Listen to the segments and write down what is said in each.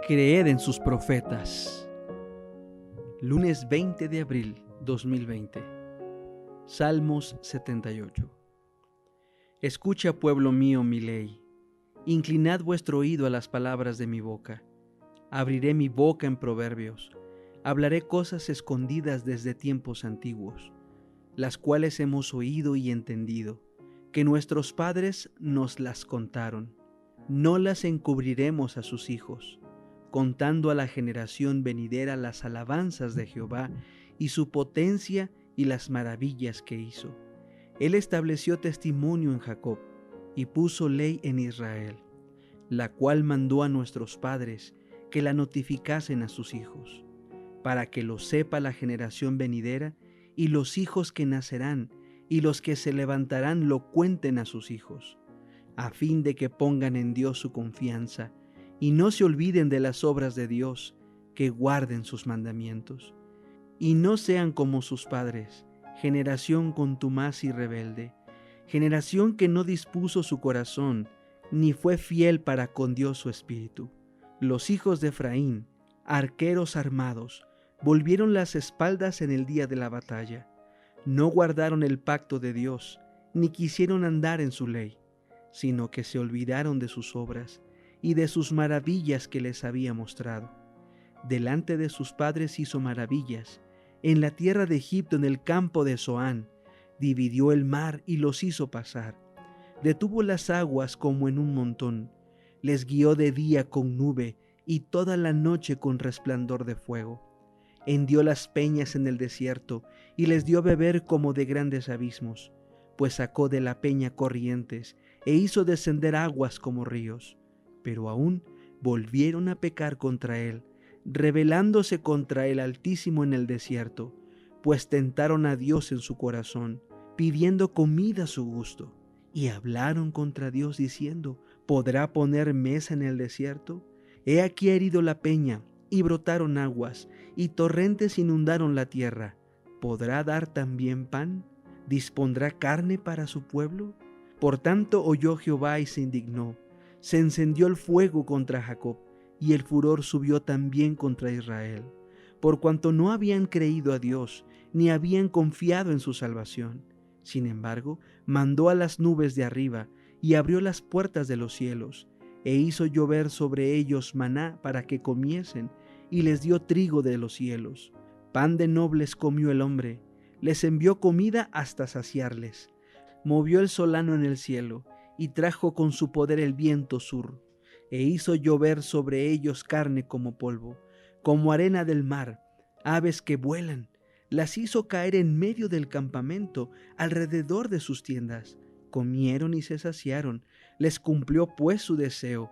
Creed en sus profetas. Lunes 20 de abril 2020. Salmos 78. Escucha, pueblo mío, mi ley. Inclinad vuestro oído a las palabras de mi boca. Abriré mi boca en proverbios. Hablaré cosas escondidas desde tiempos antiguos, las cuales hemos oído y entendido, que nuestros padres nos las contaron. No las encubriremos a sus hijos, contando a la generación venidera las alabanzas de Jehová y su potencia y las maravillas que hizo. Él estableció testimonio en Jacob y puso ley en Israel, la cual mandó a nuestros padres que la notificasen a sus hijos, para que lo sepa la generación venidera y los hijos que nacerán y los que se levantarán lo cuenten a sus hijos, a fin de que pongan en Dios su confianza y no se olviden de las obras de Dios, que guarden sus mandamientos. Y no sean como sus padres, generación contumaz y rebelde, generación que no dispuso su corazón, ni fue fiel para con Dios su espíritu. Los hijos de Efraín, arqueros armados, volvieron las espaldas en el día de la batalla. No guardaron el pacto de Dios, ni quisieron andar en su ley, sino que se olvidaron de sus obras y de sus maravillas que les había mostrado. Delante de sus padres hizo maravillas, en la tierra de Egipto, en el campo de Zoán, dividió el mar y los hizo pasar. Detuvo las aguas como en un montón, les guió de día con nube y toda la noche con resplandor de fuego. Hendió las peñas en el desierto y les dio beber como de grandes abismos, pues sacó de la peña corrientes e hizo descender aguas como ríos. Pero aún volvieron a pecar contra él, rebelándose contra el Altísimo en el desierto, pues tentaron a Dios en su corazón, pidiendo comida a su gusto, y hablaron contra Dios diciendo: ¿podrá poner mesa en el desierto? He aquí ha herido la peña, y brotaron aguas, y torrentes inundaron la tierra. ¿Podrá dar también pan? ¿Dispondrá carne para su pueblo? Por tanto oyó Jehová y se indignó. Se encendió el fuego contra Jacob, y el furor subió también contra Israel, por cuanto no habían creído a Dios, ni habían confiado en su salvación. Sin embargo, mandó a las nubes de arriba, y abrió las puertas de los cielos, e hizo llover sobre ellos maná para que comiesen, y les dio trigo de los cielos. Pan de nobles comió el hombre, les envió comida hasta saciarles. Movió el solano en el cielo, y trajo con su poder el viento sur, e hizo llover sobre ellos carne como polvo, como arena del mar, aves que vuelan. Las hizo caer en medio del campamento, alrededor de sus tiendas. Comieron y se saciaron, les cumplió pues su deseo.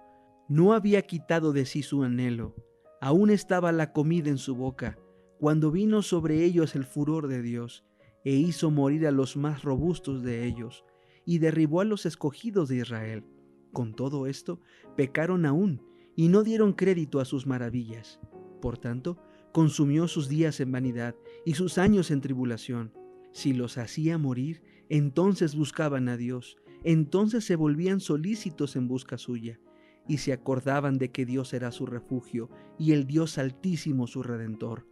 No había quitado de sí su anhelo, aún estaba la comida en su boca, cuando vino sobre ellos el furor de Dios, e hizo morir a los más robustos de ellos, y derribó a los escogidos de Israel. Con todo esto, pecaron aún, y no dieron crédito a sus maravillas. Por tanto, consumió sus días en vanidad, y sus años en tribulación. Si los hacía morir, entonces buscaban a Dios, entonces se volvían solícitos en busca suya, y se acordaban de que Dios era su refugio, y el Dios Altísimo su Redentor.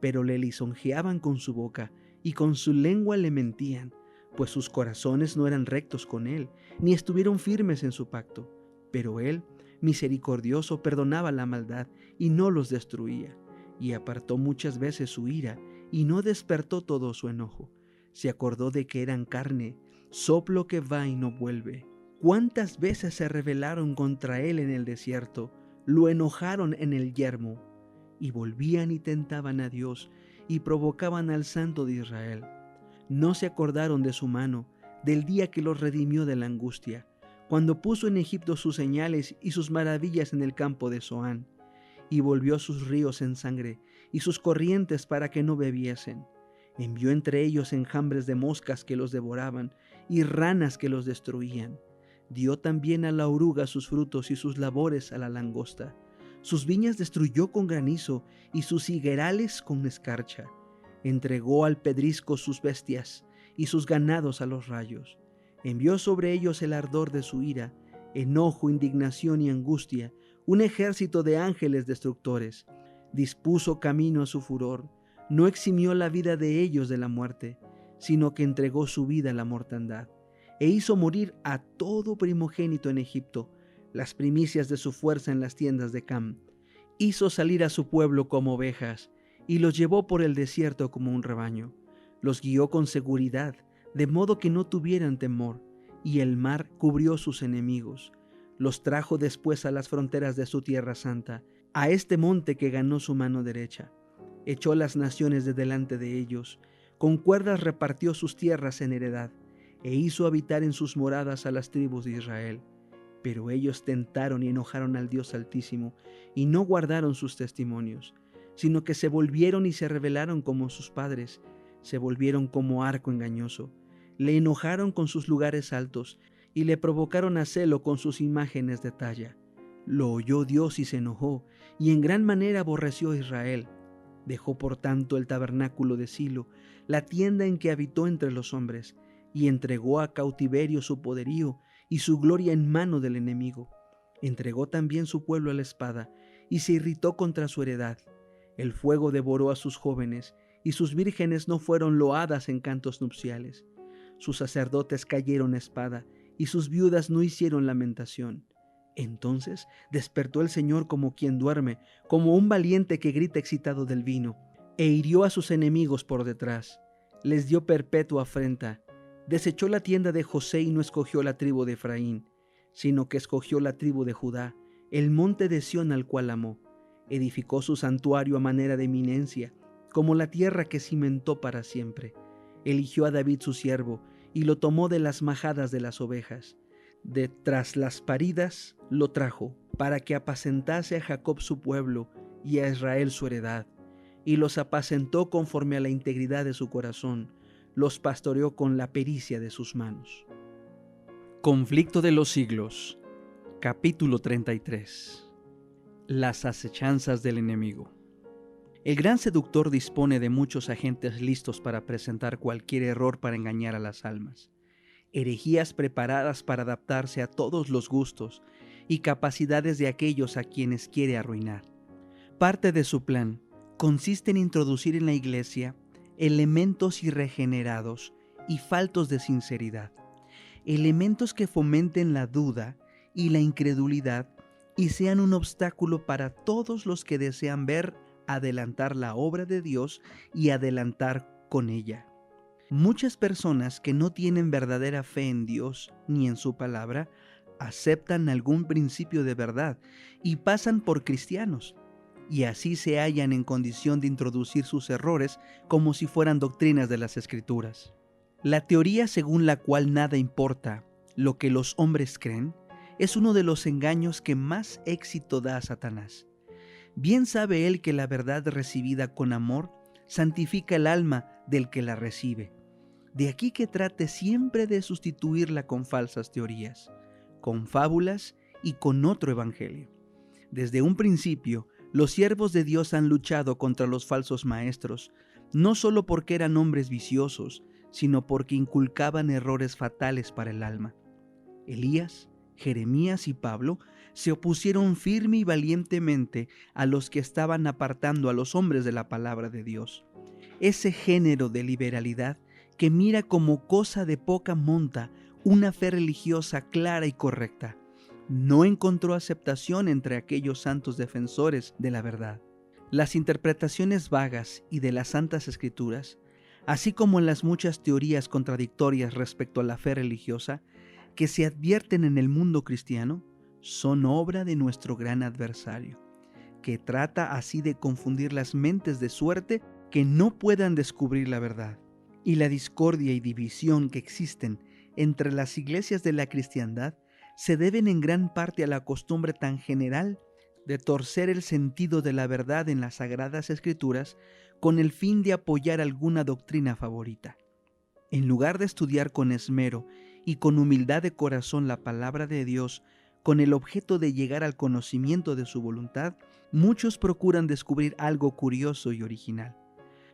Pero le lisonjeaban con su boca, y con su lengua le mentían, pues sus corazones no eran rectos con él, ni estuvieron firmes en su pacto. Pero él, misericordioso, perdonaba la maldad y no los destruía, y apartó muchas veces su ira, y no despertó todo su enojo. Se acordó de que eran carne, soplo que va y no vuelve. ¿Cuántas veces se rebelaron contra él en el desierto? Lo enojaron en el yermo, y volvían y tentaban a Dios, y provocaban al Santo de Israel. No se acordaron de su mano, del día que los redimió de la angustia, cuando puso en Egipto sus señales y sus maravillas en el campo de Zoán, y volvió sus ríos en sangre y sus corrientes para que no bebiesen. Envió entre ellos enjambres de moscas que los devoraban y ranas que los destruían. Dio también a la oruga sus frutos y sus labores a la langosta. Sus viñas destruyó con granizo y sus higuerales con escarcha. Entregó al pedrisco sus bestias y sus ganados a los rayos. Envió sobre ellos el ardor de su ira, enojo, indignación y angustia, un ejército de ángeles destructores. Dispuso camino a su furor, no eximió la vida de ellos de la muerte, sino que entregó su vida a la mortandad, e hizo morir a todo primogénito en Egipto, las primicias de su fuerza en las tiendas de Cam. Hizo salir a su pueblo como ovejas, y los llevó por el desierto como un rebaño. Los guió con seguridad, de modo que no tuvieran temor, y el mar cubrió sus enemigos. Los trajo después a las fronteras de su tierra santa, a este monte que ganó su mano derecha. Echó las naciones de delante de ellos, con cuerdas repartió sus tierras en heredad, e hizo habitar en sus moradas a las tribus de Israel. Pero ellos tentaron y enojaron al Dios Altísimo, y no guardaron sus testimonios, sino que se volvieron y se rebelaron como sus padres, se volvieron como arco engañoso. Le enojaron con sus lugares altos, y le provocaron a celo con sus imágenes de talla. Lo oyó Dios y se enojó, y en gran manera aborreció a Israel. Dejó por tanto el tabernáculo de Silo, la tienda en que habitó entre los hombres, y entregó a cautiverio su poderío y su gloria en mano del enemigo. Entregó también su pueblo a la espada, y se irritó contra su heredad. El fuego devoró a sus jóvenes, y sus vírgenes no fueron loadas en cantos nupciales. Sus sacerdotes cayeron a espada, y sus viudas no hicieron lamentación. Entonces despertó el Señor como quien duerme, como un valiente que grita excitado del vino, e hirió a sus enemigos por detrás. Les dio perpetua afrenta. Desechó la tienda de José y no escogió la tribu de Efraín, sino que escogió la tribu de Judá, el monte de Sión al cual amó. Edificó su santuario a manera de eminencia, como la tierra que cimentó para siempre. Eligió a David su siervo, y lo tomó de las majadas de las ovejas. De tras las paridas lo trajo, para que apacentase a Jacob su pueblo, y a Israel su heredad. Y los apacentó conforme a la integridad de su corazón, los pastoreó con la pericia de sus manos. Conflicto de los siglos, capítulo 33. Las acechanzas del enemigo. El gran seductor dispone de muchos agentes listos para presentar cualquier error para engañar a las almas, herejías preparadas para adaptarse a todos los gustos y capacidades de aquellos a quienes quiere arruinar. Parte de su plan consiste en introducir en la iglesia elementos irregenerados y faltos de sinceridad, elementos que fomenten la duda y la incredulidad y sean un obstáculo para todos los que desean ver adelantar la obra de Dios y adelantar con ella. Muchas personas que no tienen verdadera fe en Dios ni en su palabra aceptan algún principio de verdad y pasan por cristianos, y así se hallan en condición de introducir sus errores como si fueran doctrinas de las Escrituras. La teoría según la cual nada importa lo que los hombres creen es uno de los engaños que más éxito da a Satanás. Bien sabe él que la verdad recibida con amor santifica el alma del que la recibe. De aquí que trate siempre de sustituirla con falsas teorías, con fábulas y con otro evangelio. Desde un principio, los siervos de Dios han luchado contra los falsos maestros, no solo porque eran hombres viciosos, sino porque inculcaban errores fatales para el alma. Elías, Jeremías y Pablo se opusieron firme y valientemente a los que estaban apartando a los hombres de la palabra de Dios. Ese género de liberalidad que mira como cosa de poca monta una fe religiosa clara y correcta, no encontró aceptación entre aquellos santos defensores de la verdad. Las interpretaciones vagas y de las Santas Escrituras, así como las muchas teorías contradictorias respecto a la fe religiosa que se advierten en el mundo cristiano, son obra de nuestro gran adversario, que trata así de confundir las mentes de suerte que no puedan descubrir la verdad. Y la discordia y división que existen entre las iglesias de la cristiandad se deben en gran parte a la costumbre tan general de torcer el sentido de la verdad en las Sagradas Escrituras con el fin de apoyar alguna doctrina favorita. En lugar de estudiar con esmero y con humildad de corazón la palabra de Dios con el objeto de llegar al conocimiento de su voluntad, muchos procuran descubrir algo curioso y original.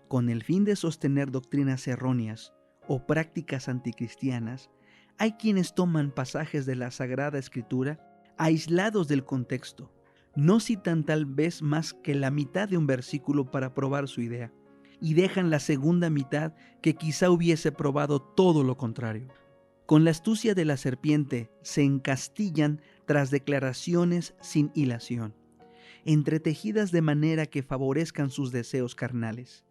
Con el fin de sostener doctrinas erróneas o prácticas anticristianas, hay quienes toman pasajes de la Sagrada Escritura aislados del contexto, No citan tal vez más que la mitad de un versículo para probar su idea, y dejan la segunda mitad que quizá hubiese probado todo lo contrario. Con la astucia de la serpiente se encastillan tras declaraciones sin hilación, entretejidas de manera que favorezcan sus deseos carnales.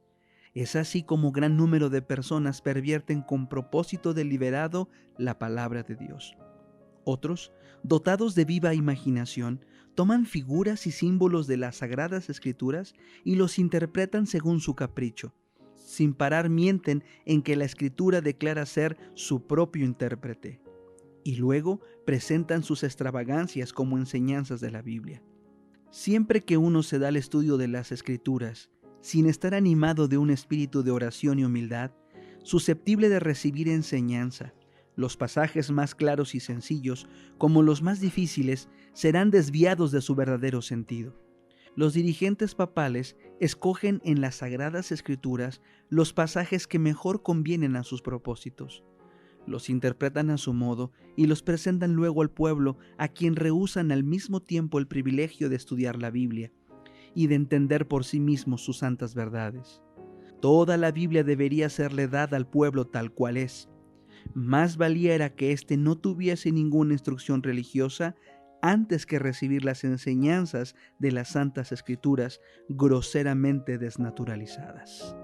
Es así como gran número de personas pervierten con propósito deliberado la palabra de Dios. Otros, dotados de viva imaginación, toman figuras y símbolos de las Sagradas Escrituras y los interpretan según su capricho. Sin parar mienten en que la Escritura declara ser su propio intérprete, y luego presentan sus extravagancias como enseñanzas de la Biblia. Siempre que uno se da al estudio de las Escrituras, sin estar animado de un espíritu de oración y humildad, susceptible de recibir enseñanza, los pasajes más claros y sencillos, como los más difíciles, serán desviados de su verdadero sentido. Los dirigentes papales escogen en las Sagradas Escrituras los pasajes que mejor convienen a sus propósitos. Los interpretan a su modo y los presentan luego al pueblo, a quien rehúsan al mismo tiempo el privilegio de estudiar la Biblia y de entender por sí mismos sus santas verdades. Toda la Biblia debería serle dada al pueblo tal cual es. Más valiera que éste no tuviese ninguna instrucción religiosa antes que recibir las enseñanzas de las Santas Escrituras groseramente desnaturalizadas.